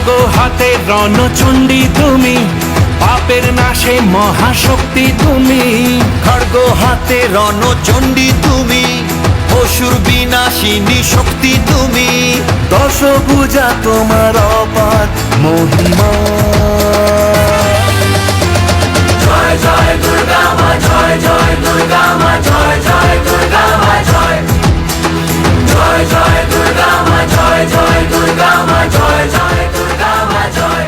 খড়গ হাতে রণচণ্ডী তুমি, পাপের নাশে মহাশক্তি তুমি। খড়গ হাতে রণচণ্ডী তুমি, অসুর বিনাশিনী শক্তি তুমি। দশভুজা তোমার অপার মহিমা। জয় জয় দুর্গা মা, জয় জয় দুর্গা মা, জয় জয় দুর্গা মা, জয় জয় জয় দুর্গা মা, জয় জয় দুর্গা মা, জয় জয় দুর্গা মা, জয়।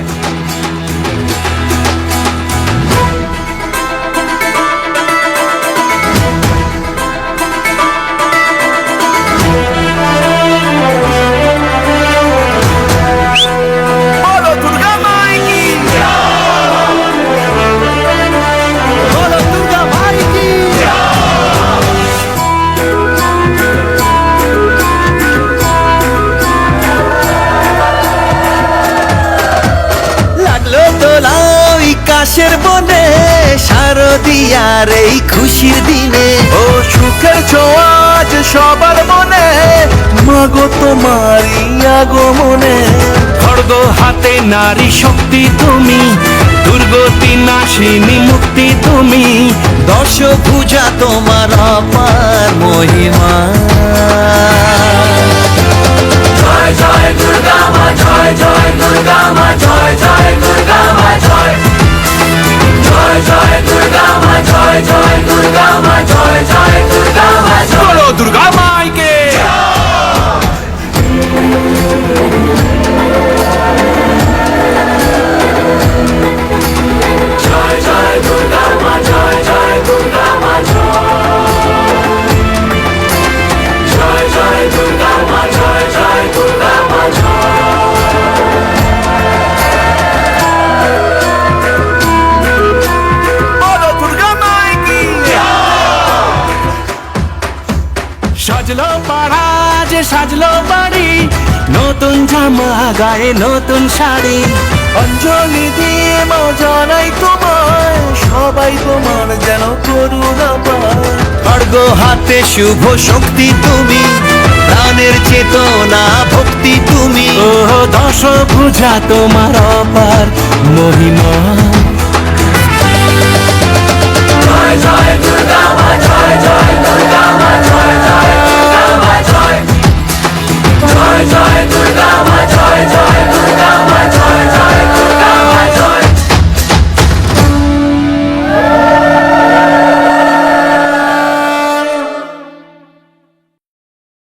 আকাশের বনে শারদিয়ার এই খুশির দিনে, ও সুখের ছোঁয়াজ সবার মনে, মাগো তোমারই আগমনে। খড়গ হাতে নারী শক্তি তুমি, দুর্গতি নাশিনী মুক্তি তুমি। দশভুজা তোমার অপার মহিমা। জয় জয় দুর্গা মা, জয় জয় দুর্গা মা, জয় জয় দুর্গা মা, জয় জয় জয় দুর্গা মা, জয় জয় দুর্গা মা, জয় জয় দুর্গা মা, জয়। বলো দুর্গা মাইকে। জয় জয় দুর্গা মা, জয় জয় দুর্গা মা, জয় জয় দুর্গা মা, জয় জয় দুর্গা মা, বলো দুর্গা মাইকি। সাজলো পাড়া যে সাজলো বাড়ি, নতুন জামা গায়ে নতুন শাড়ি। অঞ্জলি দিয়ে মা জানাই তোমায়, সবাই তোমার যেন করুণা পায়। খড়গ হাতে শুভ শক্তি তুমি, প্রাণের চেতনা ভক্তি তুমি। ও দশভুজা তোমার অপার মহিমা। জয় জয় দুর্গা মা, জয় জয় দুর্গা মা, জয় জয় দুর্গা মা, জয় জয় জয় দুর্গা মা, জয় জয়